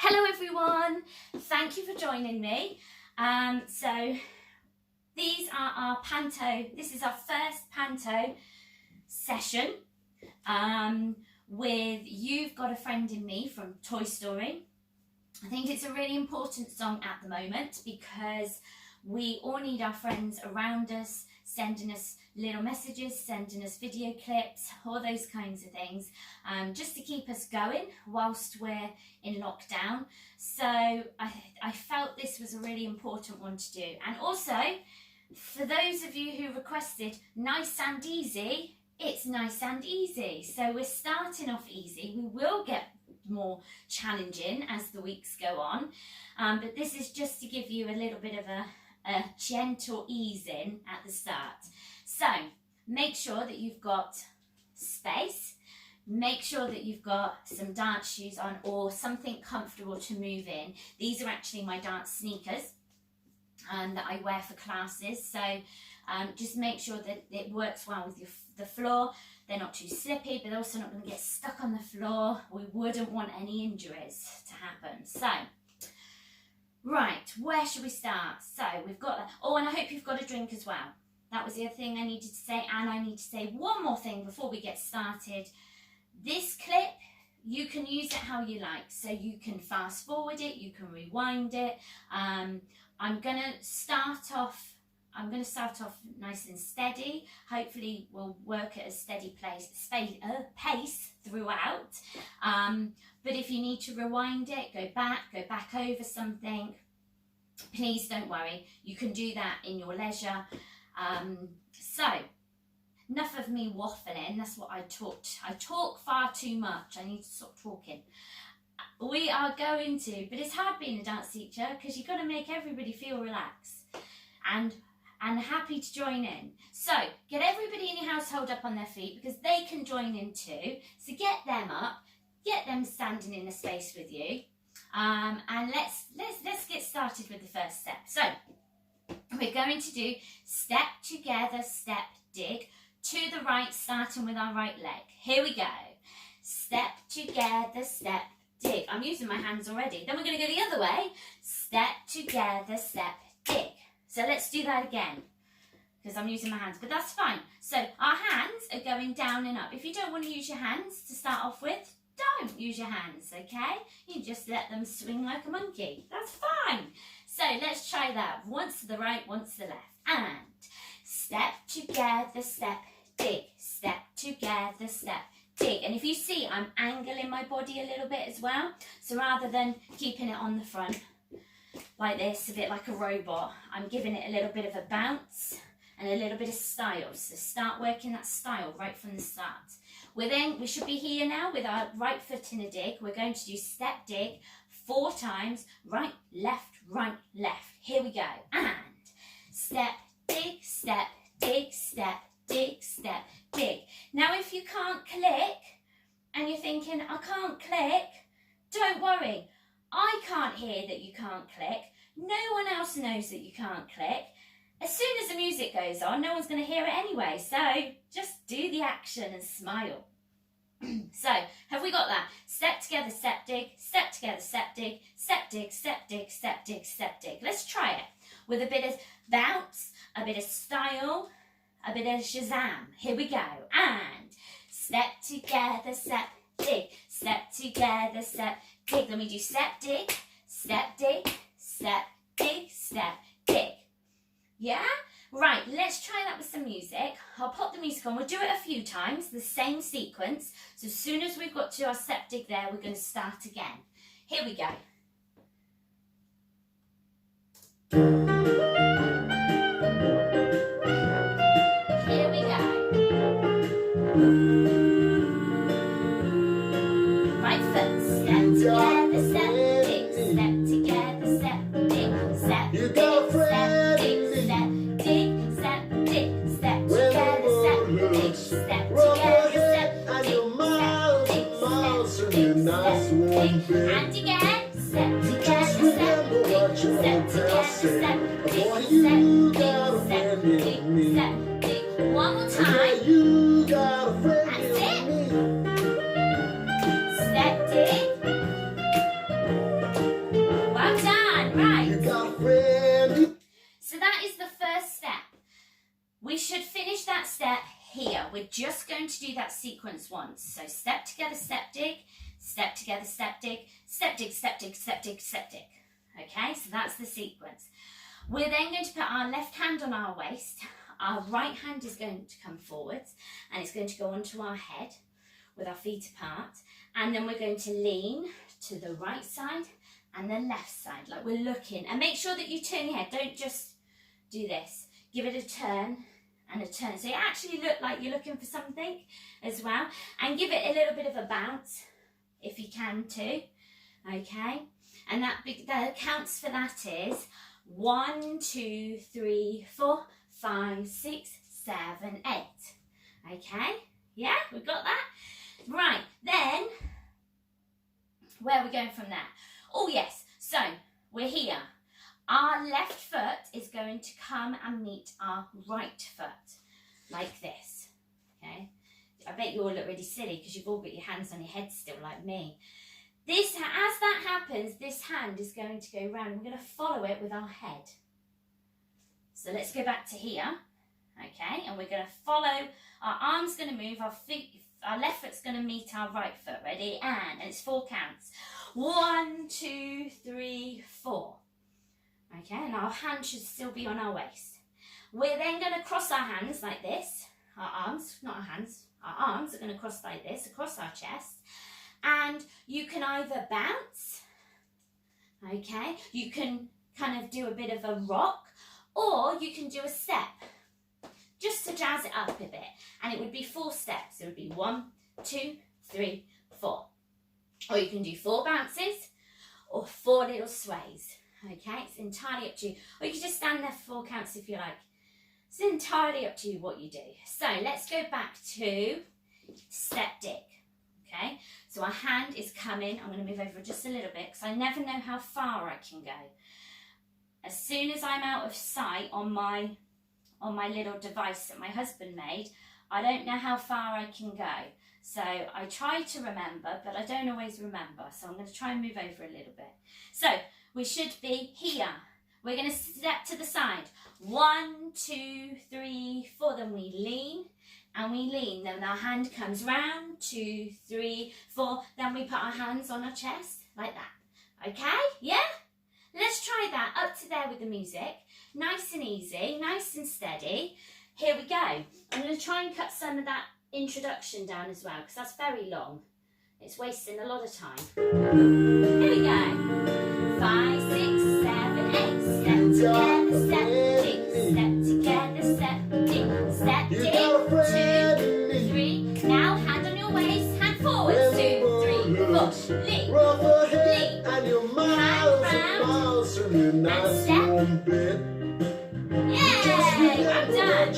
Hello everyone, thank you for joining me. So these are our Panto, this is our first Panto session with You've Got a Friend in Me from Toy Story. I think it's a really important song at the moment because we all need our friends around us, sending us little messages, sending us video clips, all those kinds of things, just to keep us going whilst we're in lockdown. So I felt this was a really important one to do. And also, for those of you who requested nice and easy, it's nice and easy. So we're starting off easy. We will get more challenging as the weeks go on, but this is just to give you a little bit of a gentle easing at the start. So make sure that you've got space, make sure that you've got some dance shoes on or something comfortable to move in. These are actually my dance sneakers that I wear for classes, so just make sure that it works well with the floor. They're not too slippy, but also not going to get stuck on the floor. We wouldn't want any injuries to happen. So right, where should we start? So we've got that. Oh, and I hope you've got a drink as well. That was the other thing I needed to say, and I need to say one more thing before we get started. This clip, you can use it how you like. So you can fast forward it, you can rewind it. I'm going to start off nice and steady. Hopefully we'll work at a steady pace throughout. But if you need to rewind it, go back over something, please don't worry. You can do that in your leisure. So, enough of me waffling. That's what I talked. I talk far too much. I need to stop talking. We are going to, but it's hard being a dance teacher because you've got to make everybody feel relaxed and happy to join in. So get everybody in your household up on their feet because they can join in too. So get them up, get them standing in a space with you, and let's get started with the first step. So we're going to do step together, step dig to the right, starting with our right leg. Here we go. Step together, step dig. I'm using my hands already. Then we're going to go the other way. Step together, step dig. So let's do that again because I'm using my hands, but that's fine. So our hands are going down and up. If you don't want to use your hands to start off with, don't use your hands, okay? You just let them swing like a monkey. That's fine. So let's try that. Once to the right, once to the left. And step together, step dig. Step together, step dig. And if you see, I'm angling my body a little bit as well. So rather than keeping it on the front like this, a bit like a robot, I'm giving it a little bit of a bounce and a little bit of style. So start working that style right from the start. We should be here now with our right foot in a dig. We're going to do step dig 4 times, right, left, here we go. And step dig, step dig, step dig, step dig. Now if you can't click and you're thinking I can't click, don't worry. I can't hear that you can't click. No one else knows that you can't click. As soon as the music goes on, no one's going to hear it anyway. So just do the action and smile. So have we got that? Step together, step dig, step together, step dig, step dig, step dig, step dig, step dig. Let's try it with a bit of bounce, a bit of style, a bit of Shazam. Here we go. And step together, step dig, step together, step dig. Then we do step dig, step dig, step dig, step dig. Yeah? Right, let's try that with some music. I'll pop the music on. We'll do it a few times, the same sequence. So as soon as we've got to our step dig there, we're going to start again. Here we go. Here we go. Right foot, step together, step dig, step together, step dig, step dig, step dig, step dig, step dig, step together, step dig, step together, step dig, step dig, step dig, step dig, and again, step together, step dig, step together, step dig, step dig, step dig, step dig. One more time. That's it. Step dig. to do that sequence once. So step together, step dig, step together, step dig, step dig, step dig, step dig, step dig. Okay, so that's the sequence. We're then going to put our left hand on our waist. Our right hand is going to come forwards and it's going to go onto our head with our feet apart. And then we're going to lean to the right side and the left side, like we're looking. And make sure that you turn your head. Don't just do this. Give it a turn and a turn. So you actually look like you're looking for something as well. And give it a little bit of a bounce if you can too. Okay. And that counts for that is 1, 2, 3, 4, 5, 6, 7, 8. Okay. Yeah, we've got that. Right, then, where are we going from there? Oh yes, so we're here. Our left foot is going to come and meet our right foot, like this, okay? I bet you all look really silly because you've all got your hands on your head still like me. As that happens, this hand is going to go round. We're going to follow it with our head. So let's go back to here, okay? And we're going to follow, our arm's going to move, our left foot's going to meet our right foot. Ready? And it's 4 counts. 1, 2, 3, 4. Okay, and our hand should still be on our waist. We're then going to cross our hands like this. Our arms, not our hands. Our arms are going to cross like this across our chest. And you can either bounce, okay, you can kind of do a bit of a rock, or you can do a step, just to jazz it up a bit. And it would be 4 steps. It would be 1, 2, 3, 4. Or you can do 4 bounces or 4 little sways. Okay, it's entirely up to you. Or you can just stand there for 4 counts if you like. It's entirely up to you what you do. So let's go back to step dig. Okay, so our hand is coming. I'm going to move over just a little bit because I never know how far I can go. As soon as I'm out of sight on my little device that my husband made, I don't know how far I can go. So I try to remember, but I don't always remember. So I'm going to try and move over a little bit. So we should be here. We're going to step to the side. 1, 2, 3, 4. Then we lean and we lean. Then our hand comes round. 2, 3, 4. Then we put our hands on our chest like that. Okay? Yeah? Let's try that up to there with the music. Nice and easy, nice and steady. Here we go. I'm going to try and cut some of that introduction down as well because that's very long. It's wasting a lot of time. Here we go. 5, 6, 7, 8. Step together, step dig. Step together, step dig. Step dig. 2, 3. Now hand on your waist, hand forward. 2, 3, 4. Lean. Lean. Hand round. And step. Yay! I'm done.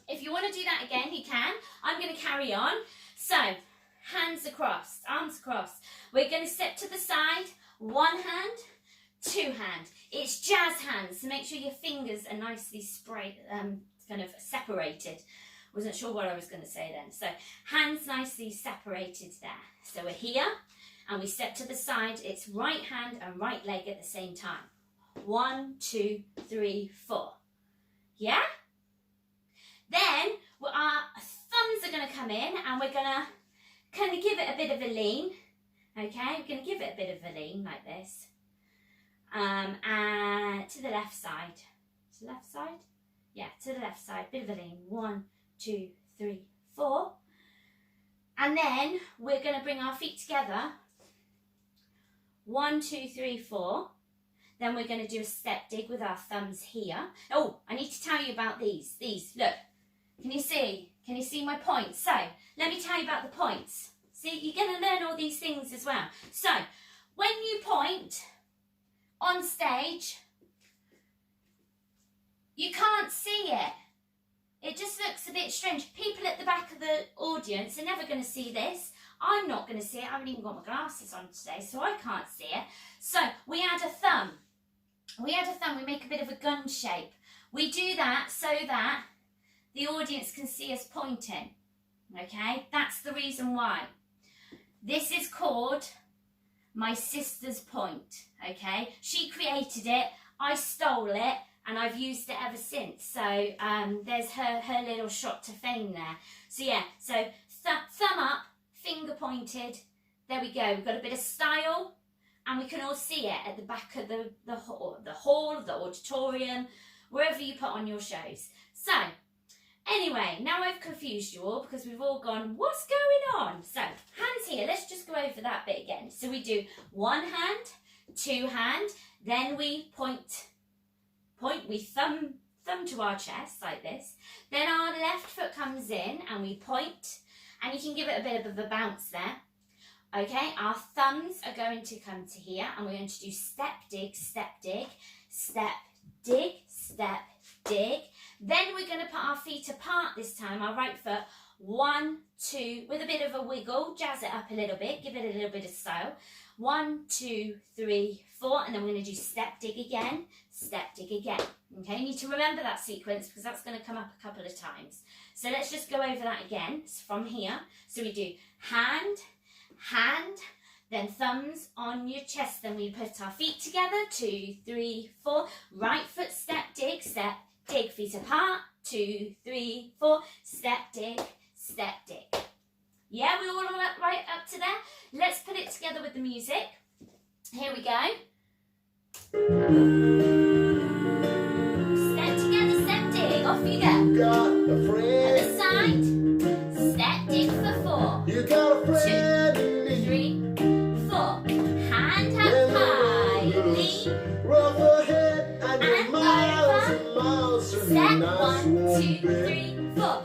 If you want to do that again, you can. I'm going to carry on. So, hands across, arms across. We're going to step to the side. 1 hand, 2 hand. It's jazz hands, so make sure your fingers are nicely kind of separated. Wasn't sure what I was going to say then. So, hands nicely separated there. So we're here, and we step to the side. It's right hand and right leg at the same time. 1, 2, 3, 4. Yeah? Then our thumbs are going to come in and we're going to kind of give it a bit of a lean. Okay, we're going to give it a bit of a lean like this. And to the left side. To the left side? Yeah, to the left side. Bit of a lean. 1, 2, 3, 4. And then we're going to bring our feet together. 1, 2, 3, 4. Then we're going to do a step dig with our thumbs here. Oh, I need to tell you about these. Look, can you see? Can you see my points? So, let me tell you about the points. See, you're going to learn all these things as well. So, when you point on stage, you can't see it. It just looks a bit strange. People at the back of the audience are never going to see this. I'm not going to see it. I haven't even got my glasses on today, so I can't see it. So, we add a thumb. We make a bit of a gun shape. We do that so that the audience can see us pointing. Okay, that's the reason why. This is called my sister's point. Okay, she created it, I stole it, and I've used it ever since. So there's her little shot to fame there. So yeah, so thumb up, finger pointed. There we go. We've got a bit of style, and we can all see it at the back of the hall, the auditorium, wherever you put on your shows. So anyway, now I've confused you all because we've all gone, what's going on? So hands here. Let's just go over that bit again. So we do one hand, two hand, then we point, we thumb to our chest like this. Then our left foot comes in and we point, and you can give it a bit of a bounce there. Okay, our thumbs are going to come to here, and we're going to do step, dig, step, dig, step, dig, step, dig. Then we're going to put our feet apart this time, our right foot, 1, 2, with a bit of a wiggle, jazz it up a little bit, give it a little bit of style. 1, 2, 3, 4, and then we're going to do step, dig again, step, dig again. Okay, you need to remember that sequence because that's going to come up a couple of times. So let's just go over that again from here. So we do hand, hand, then thumbs on your chest. Then we put our feet together, 2, 3, 4. Right foot, step, dig, feet apart, 2, 3, 4. Step, dig, step, dig. Yeah, we all right up to there? Let's put it together with the music. Here we go. Step together, step, dig. Off you go. You got a friend. Other side. Step, dig for 4. You got a friend. 2, 3, 4. Hand up high. Lean. Rough ahead and And miles over. and miles from Step, your nice 1, warm 2, bed. 3, 4.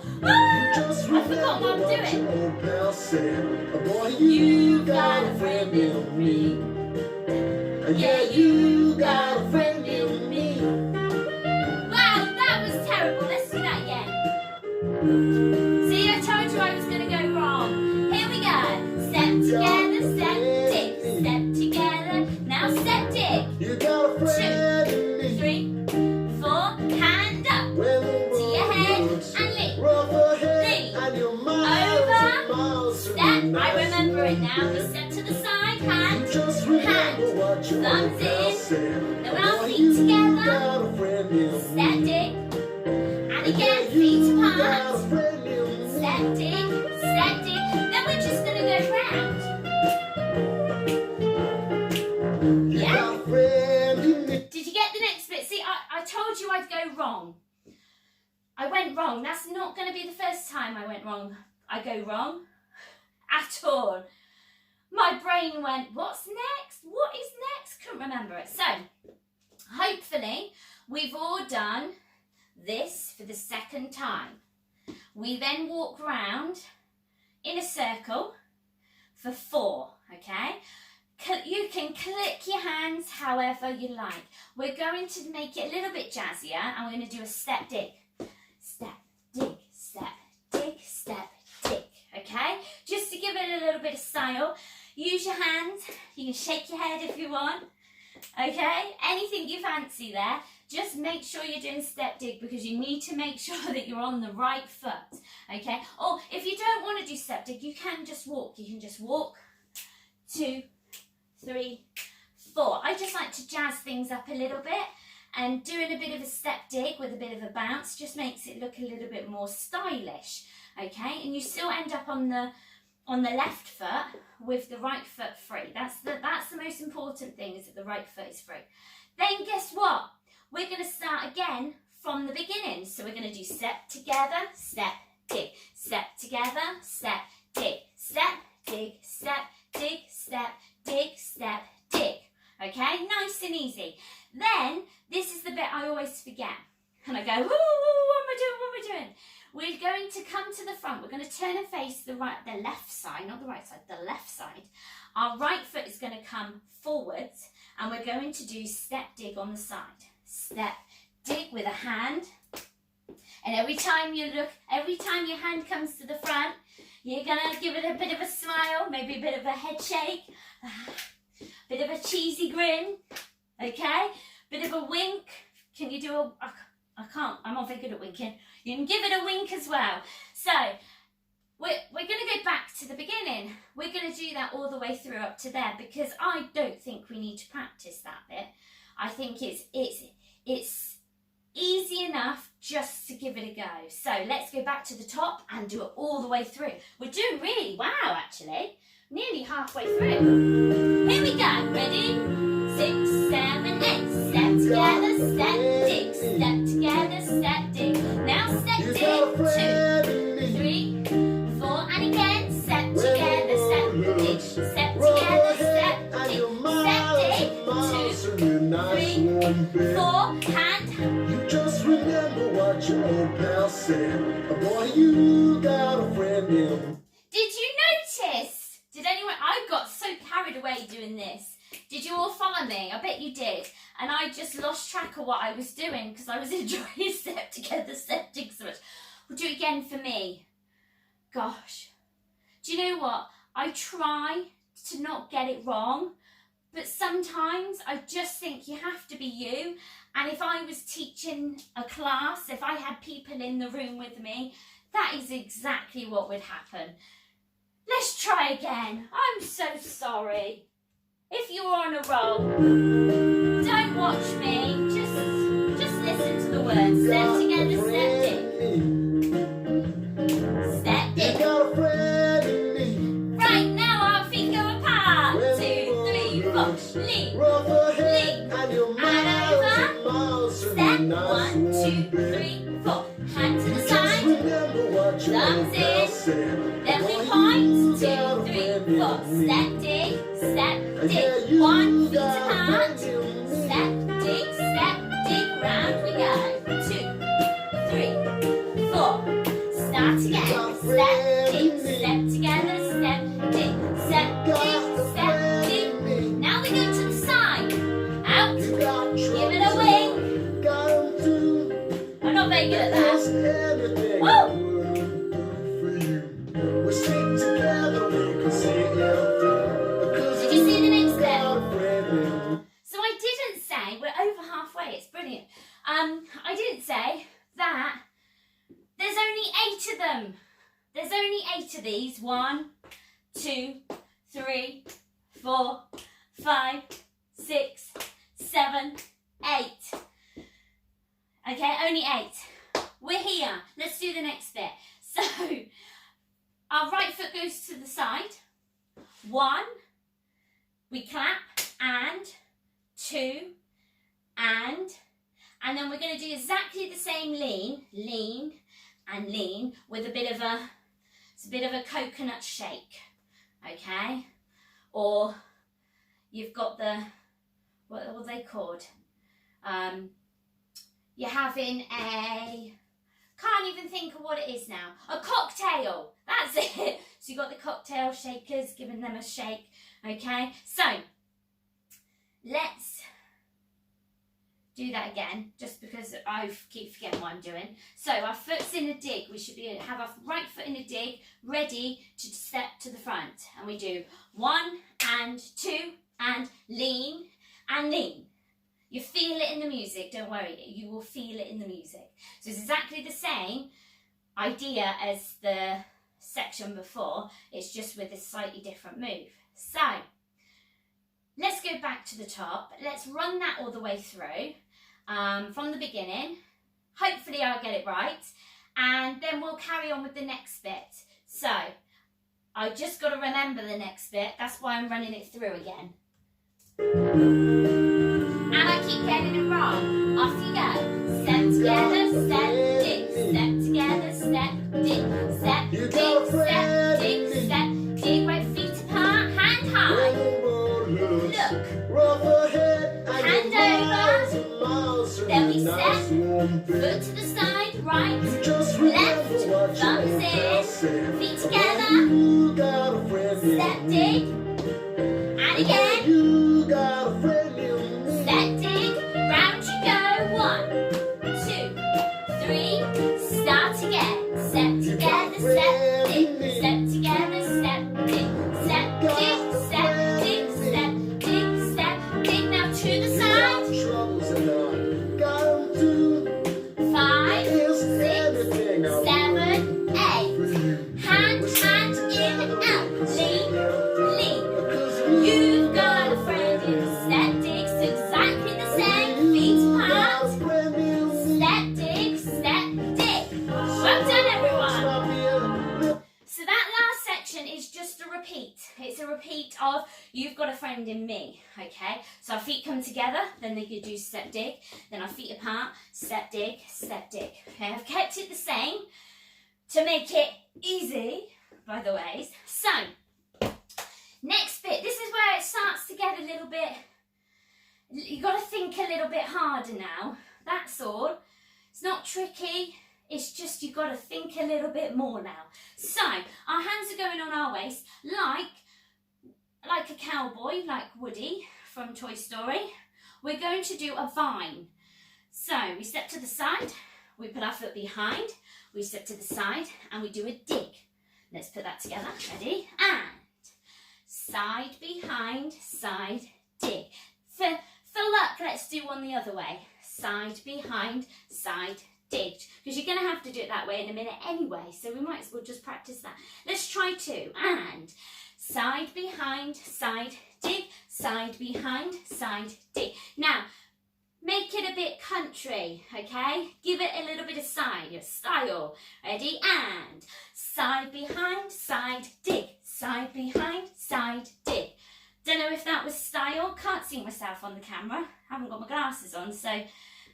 Just I forgot what I'm remember doing. your old pal said. Boy, You got a friend in me. Yeah, you got a friend in me. Wow, that was terrible. Let's do that again. See, I told you I was going to go wrong. Here we go. Step together, step, dig. Step together. Now step, dig. You got a friend 2, in me. 3, 4. Hand up. When the To your road head looks and lean. rough ahead Lean. and you're miles and Over. miles from Step. your I nice remember it warm now. We bed. step to the side. Hand. Just remember Hand. what your Thumbs old pal in. said. Then our Boy, feet you together. got a friend in Step, me. dig. And Yeah, again, you feet got a apart. friend in me. Step, dig, step, dig. Then we're just going to go round. You Yeah? got a friend in me. Did you get the next bit? See, I told you I'd go wrong. I went wrong. That's not going to be the first time I went wrong. I go wrong at all. My brain went, what's next? What is next? Couldn't remember it. So, hopefully, we've all done this for the second time. We then walk round in a circle for 4, okay? You can click your hands however you like. We're going to make it a little bit jazzier, and we're going to do a step, dig. Step, dig, step, dig, step, dig, okay? Just to give it a little bit of style. Use your hands. You can shake your head if you want, okay? Anything you fancy there. Just make sure you're doing step, dig, because you need to make sure that you're on the right foot, okay? Or if you don't want to do step, dig, you can just walk. You can just walk, 2, 3, 4. I just like to jazz things up a little bit, and doing a bit of a step, dig with a bit of a bounce just makes it look a little bit more stylish, okay? And you still end up on the left foot with the right foot free. That's the most important thing, is that the right foot is free. Then guess what? We're going to start again from the beginning. So we're going to do step together, step, dig, step together, step, dig, step, dig, step, dig, step, dig, step, dig. Okay, nice and easy. Then this is the bit I always forget. And I go, woo, what am I doing? We're going to come to the front. We're going to turn and face the left side, not the right side, the left side. Our right foot is going to come forwards, and we're going to do step, dig on the side. Step, dig with a hand. And every time your hand comes to the front, you're going to give it a bit of a smile, maybe a bit of a head shake, bit of a cheesy grin, okay? Bit of a wink. Can you do I can't, I'm not very good at winking. You can give it a wink as well. So, we're going to go back to the beginning. We're going to do that all the way through up to there, because I don't think we need to practice that bit. I think it's easy enough just to give it a go. So let's go back to the top and do it all the way through. We're doing really well, actually. Nearly halfway through. Here we go. Ready? 6, 7, 8. Step together, step, dig. Step together, step, dig. Now step, dig. 2, 3, 4. And again. Step together, step, dig. Step together, step, dig. Step, dig. 2, 3, 4. Hand. You just remember what your old pal said. Boy, you got a friend in. Did you notice? Did anyone? I got so carried away doing this. Did you all follow me? I bet you did. And I just lost track of what I was doing because I was enjoying step together, step dig so much. We'll do it again for me. Gosh. Do you know what? I try to not get it wrong, but sometimes I just think you have to be you. And if I was teaching a class, if I had people in the room with me, that is exactly what would happen. Let's try again. I'm so sorry. If you're on a roll, don't watch me. Just listen to the words. Step together, step dig. Step dig. Right, now our feet go apart. 2, 3, 4. Lean, lean, and over. Step 1, 2, 3, 4. Hand to the side. Thumbs in. Then we point. 2, 3, 4. Step dig, step dig. 1 feet apart. Step dig, round we go. 2, 3, 4. Start again. Step dig, step together, step dig, step dig, step dig. Now we go to the side. Out. Give it a wing. I'm not very good at that. Woo! Did you see the next step? So I didn't say, we're over halfway, it's brilliant. I didn't say that there's only 8 of them. There's only 8 of these. 1, 2, 3, 4, 5, 6, 7, 8. Okay, only 8. We're here. Let's do the next bit. So, our right foot goes to the side. 1, we clap, and 2, and then we're going to do exactly the same lean, and lean with a bit of a coconut shake, okay? Or you've got the, what are they called? You're having a, can't even think of what it is now. A cocktail, that's it. So you've got the cocktail shakers, giving them a shake, okay? So, let's do that again, just because I keep forgetting what I'm doing. So our foot's in a dig. We should have our right foot in a dig, ready to step to the front. And we do 1 and 2 and lean and lean. You feel it in the music, don't worry, you will feel it in the music. So it's exactly the same idea as the section before, it's just with a slightly different move. So, let's go back to the top. Let's run that all the way through from the beginning. Hopefully I'll get it right. And then we'll carry on with the next bit. So, I just got to remember the next bit. That's why I'm running it through again. And I keep getting it wrong. Off you go. Step together, step, dig. Step together, step, dig. Step, dig, step, dig, step, dig. Right feet apart, hand high. Look. Hand over. Then we step. Foot to the side, right, left, thumbs in. Feet together. Step, dig. And again. Step, dig, round you go. 1, 2, 3. Start again. Step together, step, dig. Step together, step, dig. Step, dig, step, dig, step, dig, step, dig. Now to the side. 5, 6, 7, 8. Hand in, out. Lean, lean. You've got finding me, okay? So our feet come together, then they could do step dig, then our feet apart, step dig, okay? I've kept it the same to make it easy, by the ways. So, next bit, this is where it starts to get a little bit, you've got to think a little bit harder now, that's all. It's not tricky, it's just you've got to think a little bit more now. So, our hands are going on our waist like a cowboy, like Woody from Toy Story. We're going to do a vine. So, we step to the side, we put our foot behind, we step to the side, and we do a dig. Let's put that together, ready? And side, behind, side, dig. For luck, let's do one the other way. Side, behind, side, dig. Because you're going to have to do it that way in a minute anyway, so we might as well just practice that. Let's try two. And side, behind, side, dig. Side, behind, side, dig. Now, make it a bit country, okay? Give it a little bit of style. Ready? And side, behind, side, dig. Side, behind, side, dig. Don't know if that was style. Can't see myself on the camera. Haven't got my glasses on, so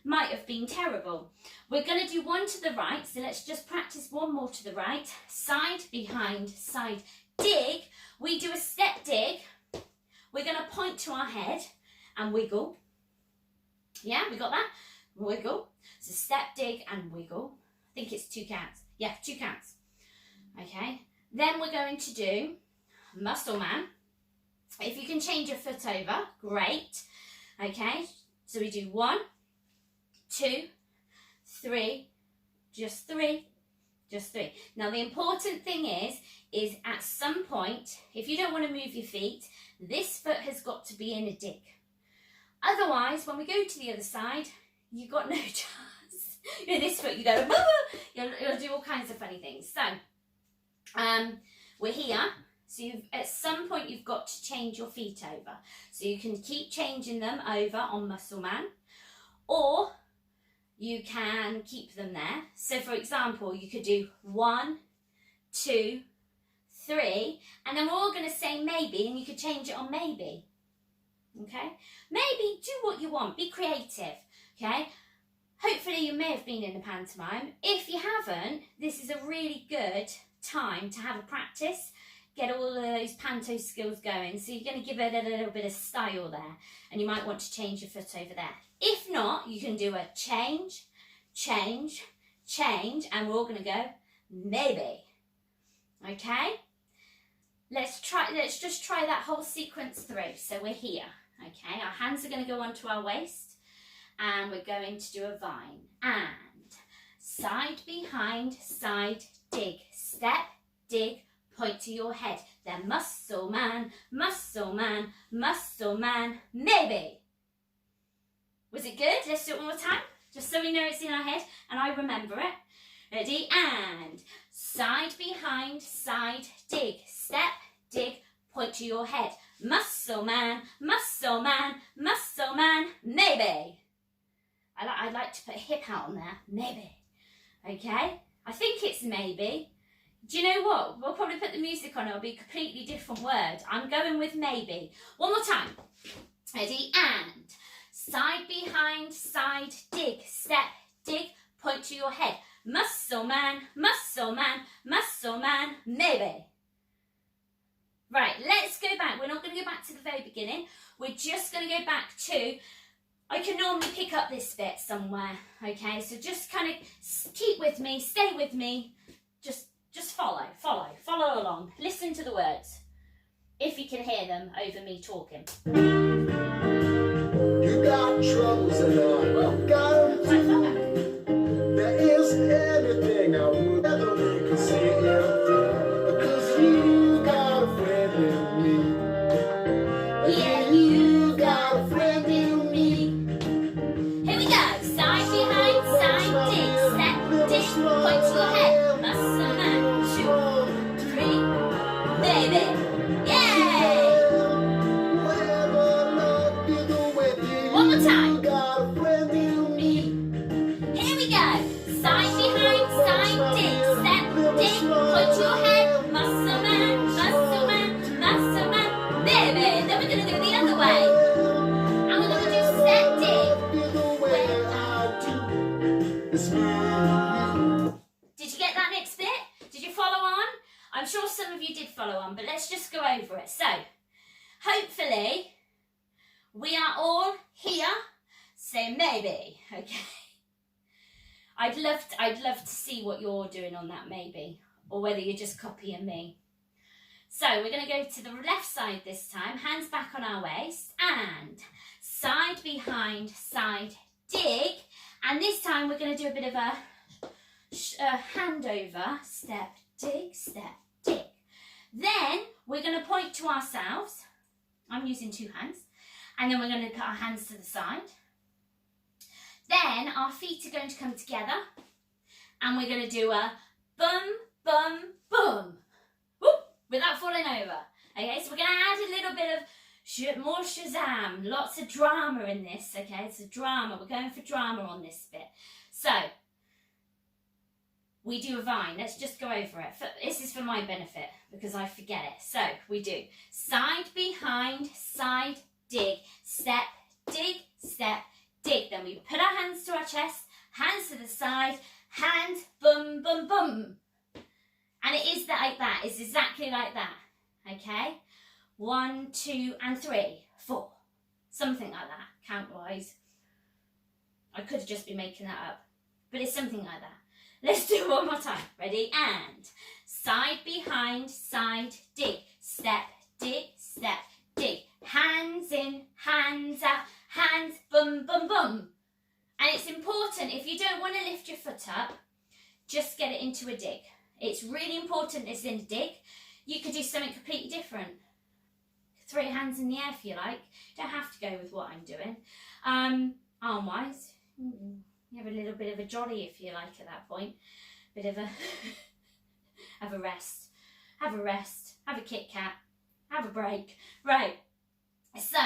might have been terrible. We're going to do one to the right, so let's just practice one more to the right. Side, behind, side, dig. We do a step dig. We're going to point to our head and wiggle. Yeah, we got that? Wiggle. So step, dig and wiggle. I think it's 2 counts. Yeah, 2 counts. Okay. Then we're going to do muscle man. If you can change your foot over, great. Okay. So we do 1, 2, 3, just 3, just 3. Now the important thing is at some point, if you don't want to move your feet, this foot has got to be in a dig. Otherwise, when we go to the other side, you've got no chance. This foot, you go, you'll do all kinds of funny things. So, we're here. So at some point, you've got to change your feet over. So you can keep changing them over on Muscle Man, or you can keep them there. So for example, you could do 1, 2, 3, and then we're all going to say maybe, and you could change it on maybe. Okay, maybe do what you want, be creative. Okay, hopefully you may have been in a pantomime. If you haven't, this is a really good time to have a practice, get all of those panto skills going. So you're going to give it a little bit of style there, and you might want to change your foot over there. If not, you can do a change, change, change, and we're all going to go maybe. Okay, let's just try that whole sequence through. So we're here. Okay, our hands are going to go onto our waist, and we're going to do a vine. And side, behind, side, dig. Step, dig, point to your head. Then muscle man, muscle man, muscle man, maybe. Was it good? Let's do it one more time, just so we know it's in our head and I remember it. Ready? And side, behind, side, dig. Step, dig, point to your head. Muscle man, muscle man, muscle man, maybe. I'd like to put a hip out on there, maybe. Okay, I think it's maybe. Do you know what? We'll probably put the music on, it'll be a completely different word. I'm going with maybe. One more time. Ready? And side, behind, side, dig. Step, dig, point to your head. Muscle man, muscle man, muscle man, maybe. Right, let's go back. We're not going to go back to the very beginning. We're just going to go back to, I can normally pick up this bit somewhere, okay? So just kind of keep with me, stay with me. Just follow along. Listen to the words, if you can hear them over me talking. You got troubles and I got them too. There isn't anything I would ever make you see it. Because you got a friend in me. Yeah, you got a friend in me. Here we go. Side, behind, side, dig. Step, dig, point to your head. Muscle man, 2, 3, baby. Yay! say maybe, okay? I'd love to see what you're doing on that maybe, or whether you're just copying me. So we're going to go to the left side this time, hands back on our waist, and side behind, side, dig. And this time we're going to do a bit of a handover, step, dig, dig. Then we're going to point to ourselves. I'm using two hands. And then we're going to put our hands to the side. Then our feet are going to come together. And we're going to do a bum, bum, bum. Whoop, without falling over. Okay, so we're going to add a little bit of more Shazam. Lots of drama in this, okay? It's a drama. We're going for drama on this bit. So, we do a vine. Let's just go over it. This is for my benefit because I forget it. So, we do side behind, side, dig, step, dig, step, dig. Then we put our hands to our chest, hands to the side, hand, bum, bum, bum. And it is like that. It's exactly like that. Okay? 1, 2, and 3, 4. Something like that, count-wise. I could have just been making that up. But it's something like that. Let's do it one more time. Ready? And side behind, side, dig. Step, dig, step, dig. Hands in, hands out, hands, bum, bum, bum. And it's important, if you don't want to lift your foot up, just get it into a dig. It's really important it's in a dig. You could do something completely different. Throw your hands in the air if you like. You don't have to go with what I'm doing. Arm-wise, you have a little bit of a jolly if you like at that point. Bit of a, have a rest. Have a rest. Have a Kit Kat. Have a break. Right. So,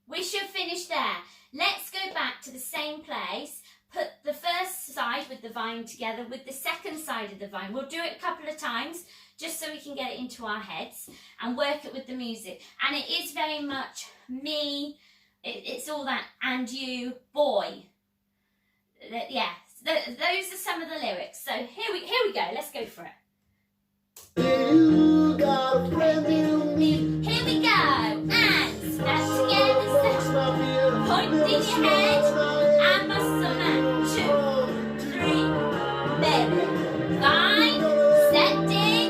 we should finish there. Let's go back to the same place. Put the first side with the vine together with the second side of the vine. We'll do it a couple of times just so we can get it into our heads and work it with the music. And it is very much me, it's all that, and you, boy. Yeah, those are some of the lyrics. So here we go, let's go for it. You got a friend in me. Here we go, and step together, step, point in your head, and muscle man, 2, 3, baby, vine, step, dig,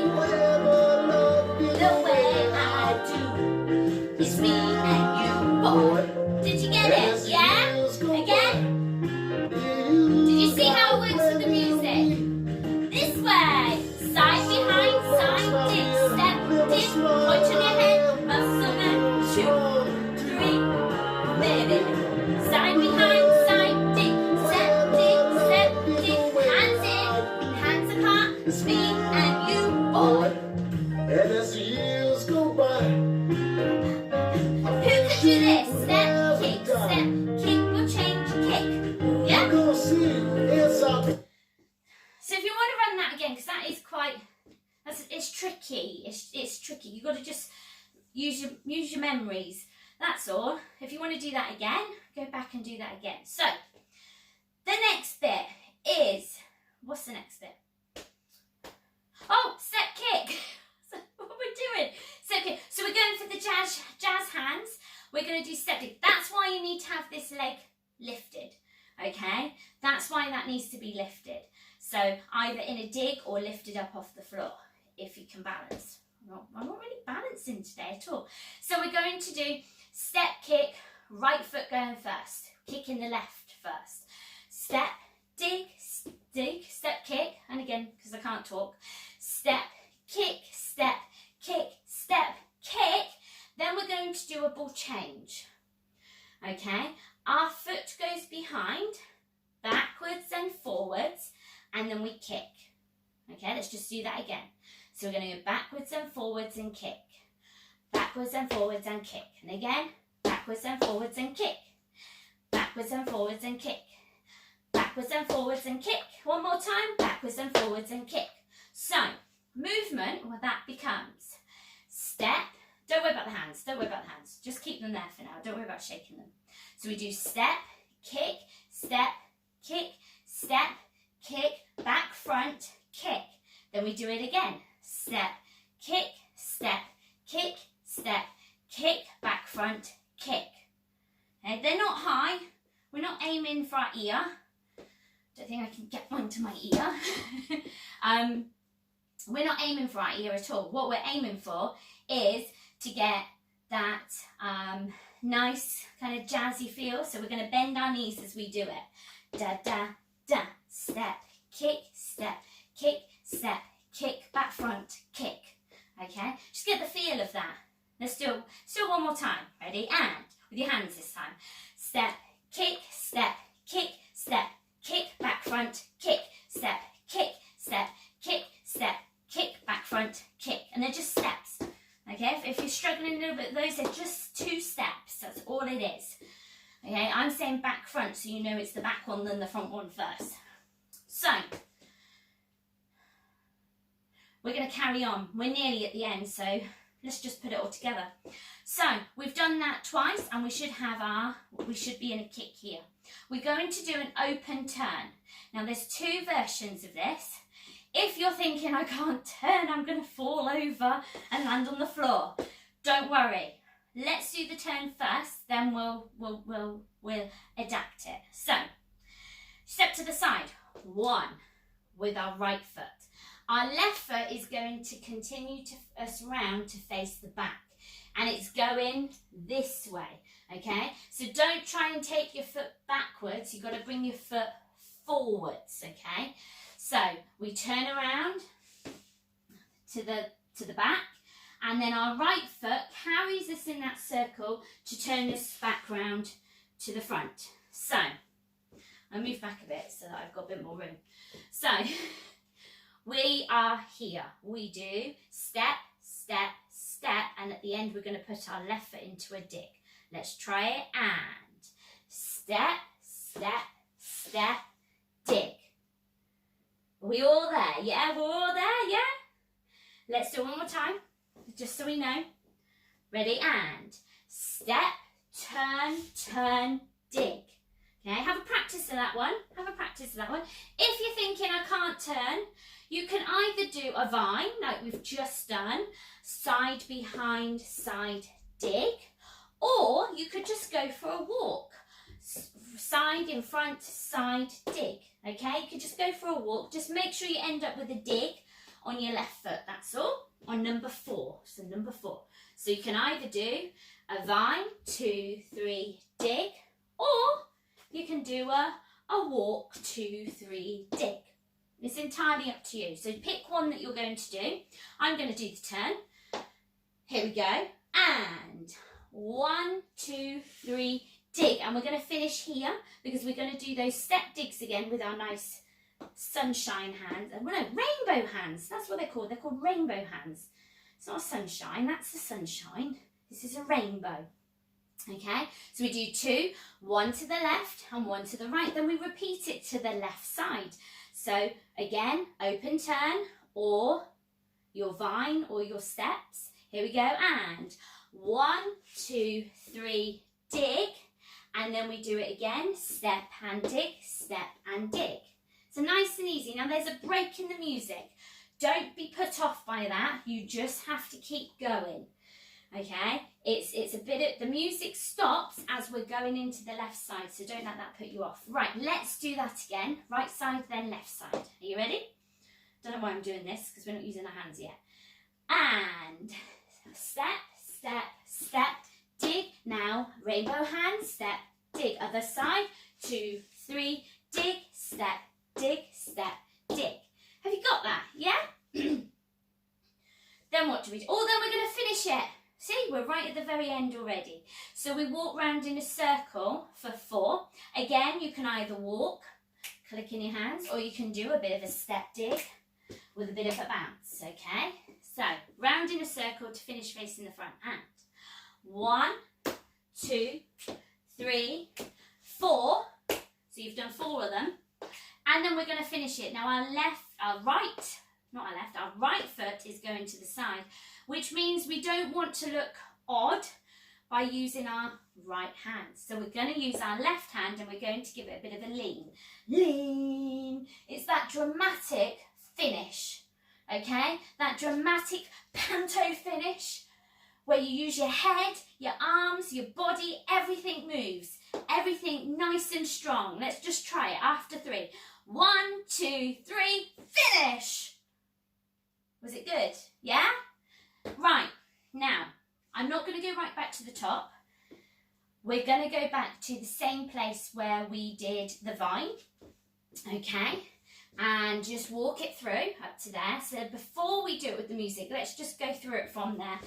the way I do, it's me and you, boy. Did you get it? Yeah? Again? Did you see how it works with the music? This way, side behind, side, dig, step, dig, point on your head, muscle man, 2, 3, baby, side behind, side, dig, step, hands in, hands apart, it's me and you, boy. And as the years go by, Who could do this? Step, kick, will change, kick. Yeah? you're gonna see it's up. So if you want to run that again, because that is quite, it's tricky. It's tricky. You've got to just use your memories. That's all. If you want to do that again, go back and do that again. So the next bit is, what's the next bit? Oh, step kick. So what we're doing? Step kick. So we're going for the jazz hands. We're going to do step kick. That's why you need to have this leg lifted. Okay? That's why that needs to be lifted. So either in a dig or lifted up off the floor if you can balance. I'm not really balancing today at all. So we're going to do step kick, right foot going first. Kicking the left first. Step, dig, step kick. And again, because I can't talk. Step, kick, step, kick, step, kick. Then we're going to do a ball change. Okay? Our foot goes behind, backwards and forwards, and then we kick. Okay, let's just do that again. So we're going to go backwards and forwards and kick. Backwards and forwards and kick. And again, backwards and forwards and kick. Backwards and forwards and kick. Backwards and forwards and kick. One more time, backwards and forwards and kick. So, movement, well, that becomes step. Don't worry about the hands, don't worry about the hands. Just keep them there for now, don't worry about shaking them. So we do step, kick, step, kick, step, kick, back, front, kick. Then we do it again. Step, kick, step, kick, back, front, kick. Okay, they're not high. We're not aiming for our ear. Don't think I can get one to my ear. We're not aiming for our ear at all. What we're aiming for is to get that nice kind of jazzy feel. So we're going to bend our knees as we do it. Da, da, da, step, kick, step, back, front, kick. Okay, just get the feel of that. Let's do one more time. Ready? And with your hands this time. Step, kick, back, front, kick, step, back, front, kick. And they're just steps. Okay, if you're struggling a little bit, those are just 2 steps. That's all it is. Okay, I'm saying back, front, so you know it's the back one then the front one first. So, we're going to carry on. We're nearly at the end, so let's just put it all together. So, we've done that twice, and we should be in a kick here. We're going to do an open turn. Now, there's 2 versions of this. If you're thinking, I can't turn, I'm going to fall over and land on the floor, don't worry. Let's do the turn first, then we'll adapt it. So, step to the side. 1, with our right foot. Our left foot is going to continue to us round to face the back, and it's going this way, okay? So don't try and take your foot backwards, you've got to bring your foot forwards, okay? So we turn around to the back, and then our right foot carries us in that circle to turn us back round to the front. So, I'll move back a bit so that I've got a bit more room. So, we are here. We do step, and at the end we're going to put our left foot into a dig. Let's try it, and step, dig. Are we all there? Yeah, we're all there, yeah? Let's do it one more time, just so we know. Ready, and step, turn, dig. Okay, have a practice of that one. If you're thinking I can't turn, you can either do a vine, like we've just done, side behind, side dig, or you could just go for a walk. Side in front, side dig. Okay, you could just go for a walk. Just make sure you end up with a dig on your left foot, that's all, on number 4. So number 4. So you can either do a vine, 2, 3, dig, or you can do a walk, 2, 3, dig. It's entirely up to you. So pick one that you're going to do. I'm going to do the turn. Here we go. And 1, 2, 3, dig. And we're going to finish here because we're going to do those step digs again with our nice sunshine hands. Well, no, rainbow hands. That's what they're called. They're called rainbow hands. It's not a sunshine. That's the sunshine. This is a rainbow. Okay, so we do 2, 1 to the left and 1 to the right. Then we repeat it to the left side. So again, open turn or your vine or your steps. Here we go, and 1, 2, 3, dig, and then we do it again, step and dig, step and dig. So nice and easy. Now there's a break in the music. Don't be put off by that. You just have to keep going. Okay, it's a bit of, the music stops as we're going into the left side, so don't let that put you off. Right, let's do that again. Right side, then left side. Are you ready? Don't know why I'm doing this because we're not using our hands yet. And step, dig. Now rainbow hands, step, dig. Other side, 2, 3, dig, step, dig. Have you got that? Yeah? Then what do we do? Oh, then we're going to finish it. See, we're right at the very end already. So we walk round in a circle for 4. Again, you can either walk, click in your hands, or you can do a bit of a step dig with a bit of a bounce, okay? So, round in a circle to finish facing the front. And 1, 2, 3, 4. So you've done 4 of them. And then we're going to finish it. Now our right foot is going to the side, which means we don't want to look odd by using our right hand. So we're going to use our left hand and we're going to give it a bit of a lean. Lean. It's that dramatic finish, okay? That dramatic panto finish where you use your head, your arms, your body, everything moves. everything nice and strong. Let's just try it after 3. 1, 2, 3, finish. Was it good? Yeah? Right, now, I'm not going to go right back to the top. We're going to go back to the same place where we did the vine, okay? And just walk it through up to there. So before we do it with the music, let's just go through it from there,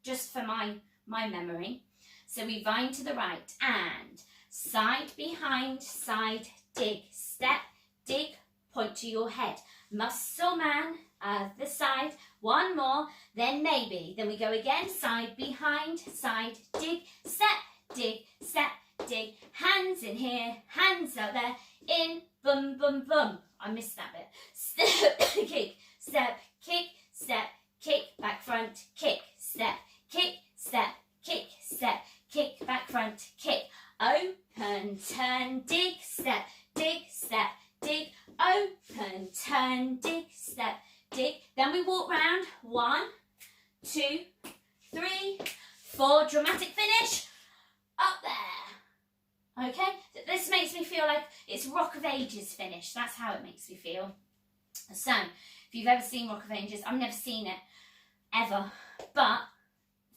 just for my memory. So we vine to the right and side, behind, side, dig, step, dig, point to your head. Muscle man, other side, one more, then maybe. Then we go again, side, behind, side, dig, step, dig, hands in here, hands out there, in, bum, bum, bum. I missed that bit. Step, step, kick, back, front, kick, step, back, front, kick. Open, turn, dig, step, dig, open, turn, dig, step, dig. Then we walk round, 1, 2, 3, 4, dramatic finish, up there. Okay, so this makes me feel like it's Rock of Ages finish. That's how it makes me feel. So, if you've ever seen Rock of Ages, I've never seen it, ever, but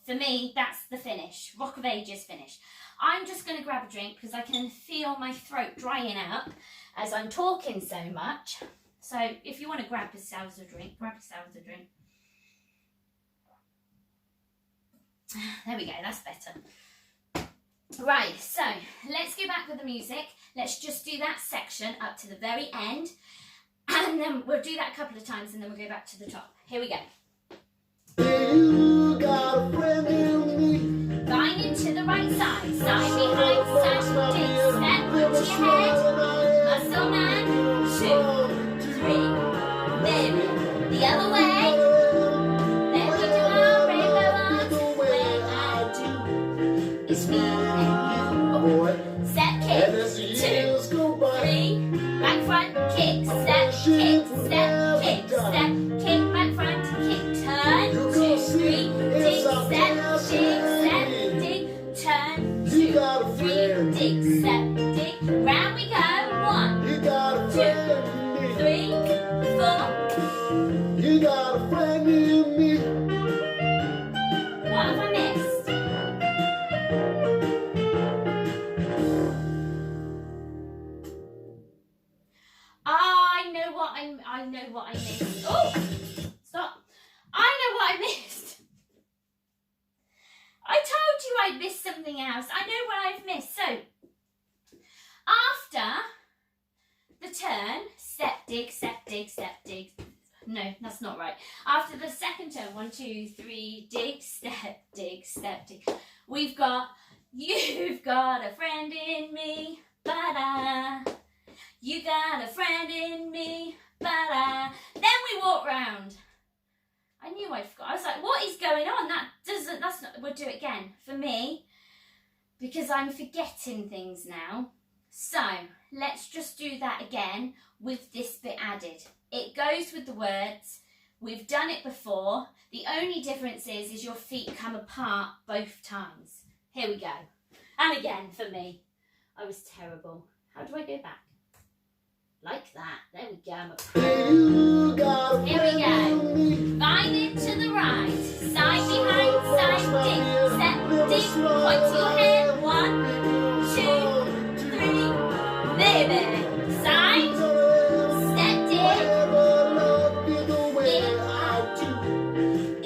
for me, that's the finish, Rock of Ages finish. I'm just going to grab a drink because I can feel my throat drying out as I'm talking so much. So if you want to grab yourselves a drink, grab yourselves a drink. There we go, that's better. Right, so let's go back with the music. Let's just do that section up to the very end. And then we'll do that a couple of times and then we'll go back to the top. Here we go. You got a friend in me. Vine into the right side, side behind, side dig, step onto your head, muscle man, 2, 3, then the other way, then we do our rainbow arms, the way I do, it's me and you, step, kick, 2, 3, back, front, kick, step, kick, back, front, kick, turn, 2, 3, dig, step, turn, 2, 3, dig, step, dig, round we go, 1, 2, 3, 4. You got a friend in me. What have I missed? I know what I missed. Oh, stop. I know what I missed. I told you I'd missed something else. I know what I've missed. So, after the turn, step, dig, step, dig, step, dig. No, that's not right. After the second turn, 1, 2, 3, dig, step, dig, step, dig. We've got, you've got a friend in me, ba-da. You got a friend in me, ba-da. Then we walk round. I knew I'd forgot. I was like, what is going on? That's not, we'll do it again for me because I'm forgetting things now. So let's just do that again with this bit added. It goes with the words. We've done it before. The only difference is your feet come apart both times. Here we go. And again for me. I was terrible. How do I go back? Like that. There we go. Here we go. Vine into the right. Side behind, side dig. Step, dig. Point to your head. 1, 2, 3. Baby. Side. Step, dig.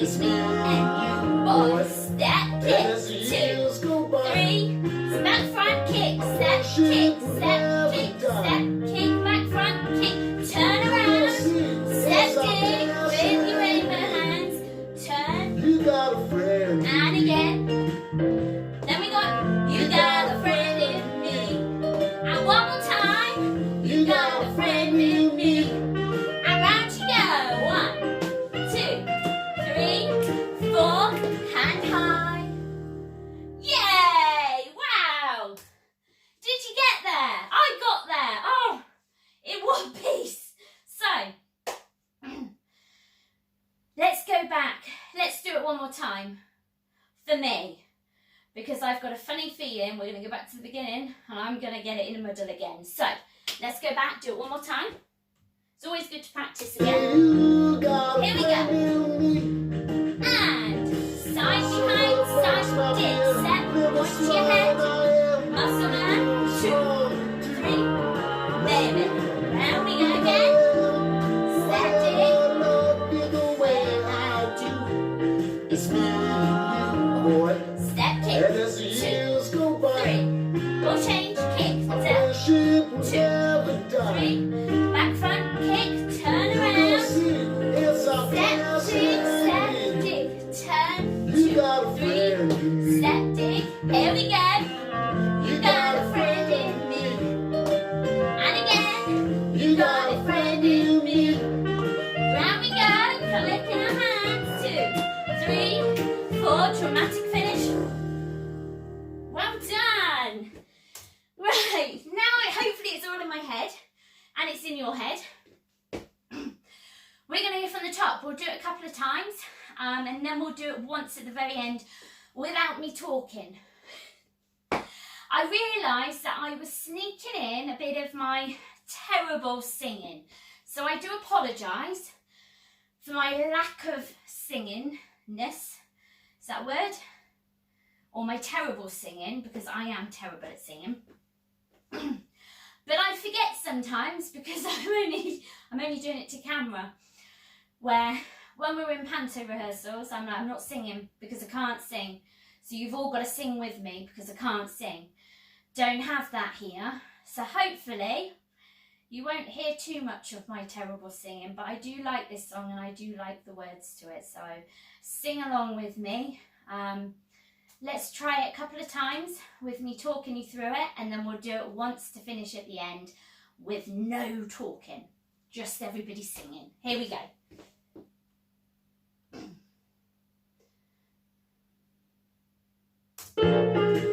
It's me and you, boys. Step, kick. 2, 3. Back, front, kick. Step, kick. Step, kick. Step, kick. Back, front, kick. Turn around. Step, dig. With your rainbow hands. Turn. You got a friend. And again. Then we got, you got a friend in me. And one more time. You got a friend in me. And round you go. 1, 2, 3, 4. Hand high. Yay! Wow! Did you get there? I got there. Oh, in one piece. So, let's go back. Let's do it one more time. For me. because I've got a funny feeling we're going to go back to the beginning and I'm going to get it in a muddle again. So let's go back, do it one more time. It's always good to practice again. Here we go. And side behind, side dip, step, point to your head, muscle man, 2, 3, baby. Round we go again. Step dip, the way I do. It's me, boy. Step kick, 2, 3. We'll change, kick, step, 2, 3. Back front, kick, turn around. Step, 2, step, dig, turn, 2, 3. Step, dig, here we go. You got a friend in me. And again, you got a friend in me. Round we go, collecting our hands, 2, 3, 4, dramatic finish. Well done. Right, now hopefully it's all in my head and it's in your head. We're going to go from the top. We'll do it a couple of times and then we'll do it once at the very end without me talking. I realised that I was sneaking in a bit of my terrible singing. So I do apologise for my lack of singingness. Is that a word? Or my terrible singing, because I am terrible at singing. But I forget sometimes because I'm only doing it to camera. Where when we were in Panto rehearsals, I'm like, I'm not singing because I can't sing. So you've all got to sing with me because I can't sing. Don't have that here. So hopefully you won't hear too much of my terrible singing, but I do like this song and I do like the words to it. So sing along with me. Let's try it a couple of times with me talking you through it, and then we'll do it once to finish at the end with no talking, just everybody singing. Here we go.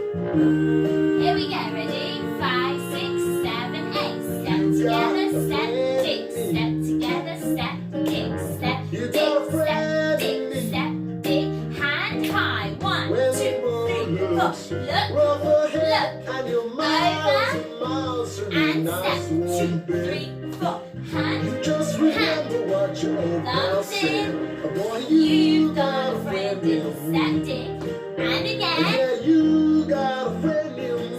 Here we go, ready? 5, 6, 7, 8. Step together, step, kick, step together, step, kick, step, kick, step, kick, step, kick, hand high. 1, 2, 3, 4. Look, over, and step, 2, 3, 4. Hand, thumbs in. You've got a friend in step, dig, and again.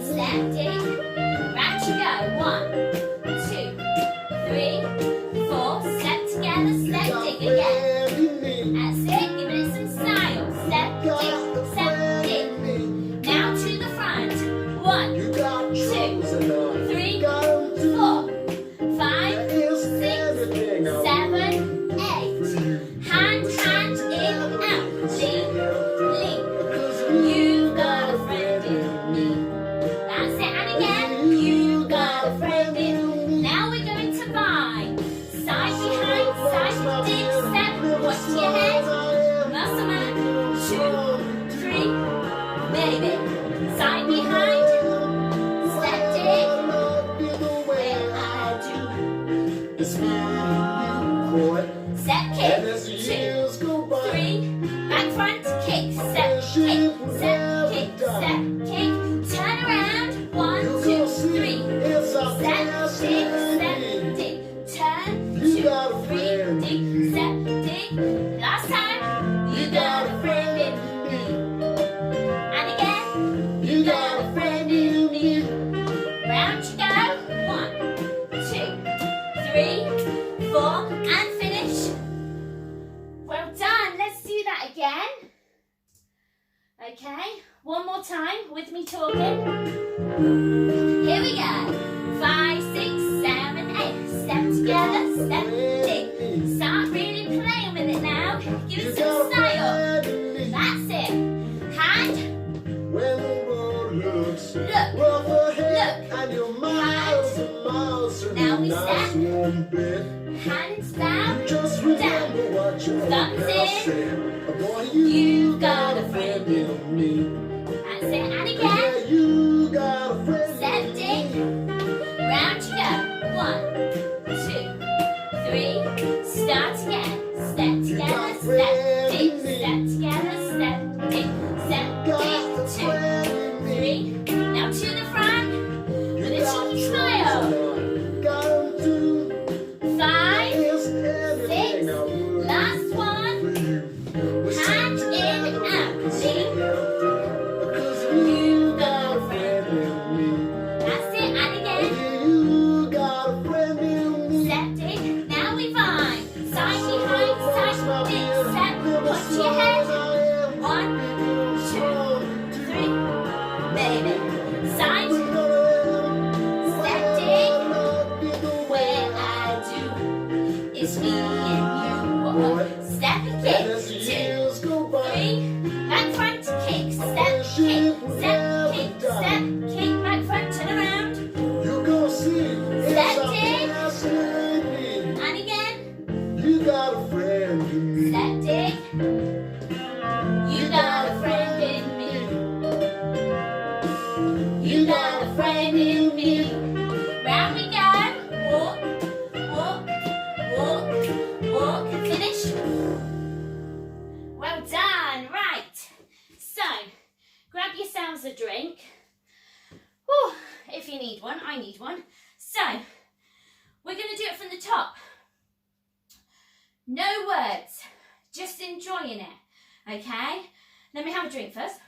Step, dig, round you go. 1, 2, 3, 4. Step together, step, dig again. That's it, giving it some style. Step, dig, step, dig. Now to the front. 1, 2, 3, 4, 5, 6, 7, 8. Hand, in, out. Lean, lean. You've got a friend in me. That's it, and again. You've got a friend in me. Now we're going to bind. Side behind, side, dig, step, watch your head. Muscle man, 2, 3, baby. Side behind, step, dig. Where I do. It's me, boy. Step, kick, 2, 3. Back front, kick, step, kick, step, kick, step, kick. Turn around, 1, 2, 3. Step, dig, step, dig. Turn, 2, 3, dig, step, dig. Last time, you got a friend in me. And again, you got a friend in me. Round you go, 1, 2, 3, 4, and finish. Well done, let's do that again. Okay, one more time with me talking. Here we go. 5, 6, 7, 8. Step together, step, dig. Start really playing with it now. Give it some style. That's it. Hand, When the road looks look, rough ahead, look. and you're miles and miles from Now we your nice step. warm bed. Hands down, Just remember what your old Thumbs pal in. said. Boy, You've got a friend in me. that's it, and Yeah, again. you got a friend Step, in dig. me. Round you go. 1, 2, 3. Start again. Step together, step, dig. Step together, step, dig. Step, dig. 2, friendship will step, never kick, die. step, kick, back, front, turn around. You gonna see it's Step, our dig. passion in me. And again. You got a friend in me. Step, dig. You got a friend in me. You got a friend in me. Round we go. Walk, walk, walk, walk. Finish. Well done. Right. So, grab yourselves a drink. Whew, if you need one, I need one. So, we're going to do it from the top. No words, just enjoying it, okay? Let me have a drink first.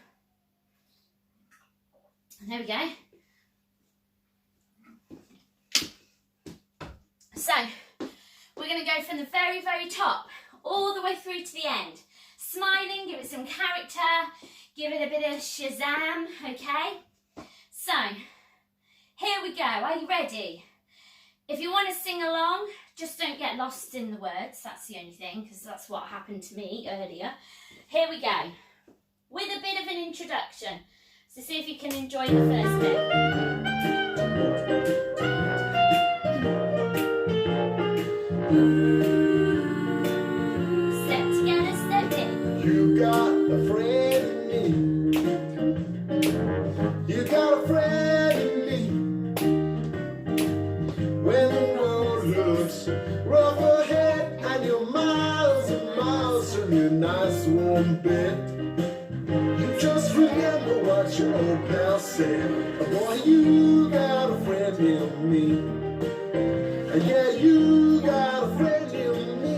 There we go. So, we're going to go from the very, very top all the way through to the end. Smiling, give it some character, give it a bit of shazam, okay? So, here we go. Are you ready? If you want to sing along, just don't get lost in the words. That's the only thing, because that's what happened to me earlier. Here we go. With a bit of an introduction. So see if you can enjoy the first bit. Step together, step in. You got a friend in me. You got a friend in me. When the road looks rough ahead and you're miles and miles from your nice warm bed, you just remember what your old pal said. Boy, you got a friend in me. Yeah, you got a friend in me.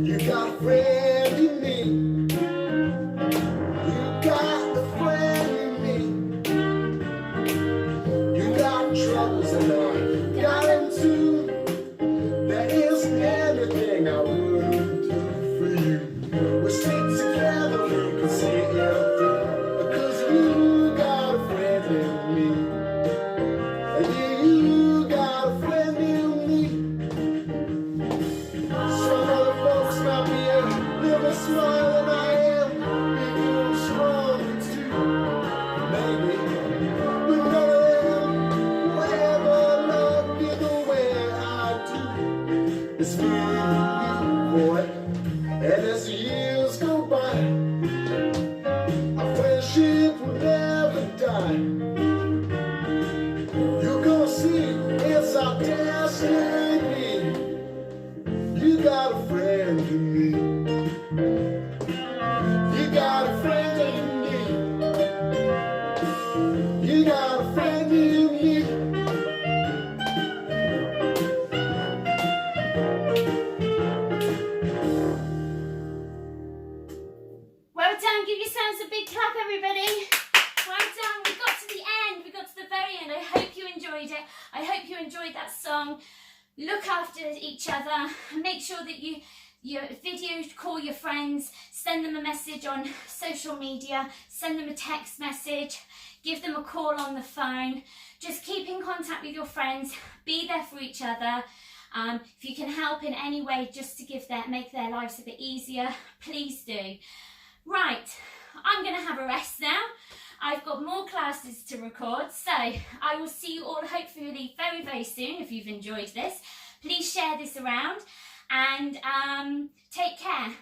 You got a friend in me. You got a friend in me. You got troubles and I got them too. There isn't anything I wouldn't do for you. We stick together, we can see it through. Because you got a friend in me. Yeah, you got a friend in me. Some other folks might be a little smaller than I am, maybe a little stronger too, maybe. But none of them will ever love you the way I do. It's me and you, boy, and as the years go by, our friendship will never die. You're gonna see it's our destiny. You got a friend in me. You got a friend in me. You got a friend in me. Well done, give yourselves a big clap, everybody. Well done, we got to the end, we got to the very end. I hope you enjoyed it. I hope you enjoyed that song. Look after each other. Make sure that you video call your friends, send them a message on social media, send them a text message, give them a call on the phone. Just keep in contact with your friends, be there for each other. If you can help in any way just to make their lives a bit easier, please do. Right, I'm going to have a rest now. I've got more classes to record, so I will see you all hopefully very, very soon. If you've enjoyed this, please share this around and take care.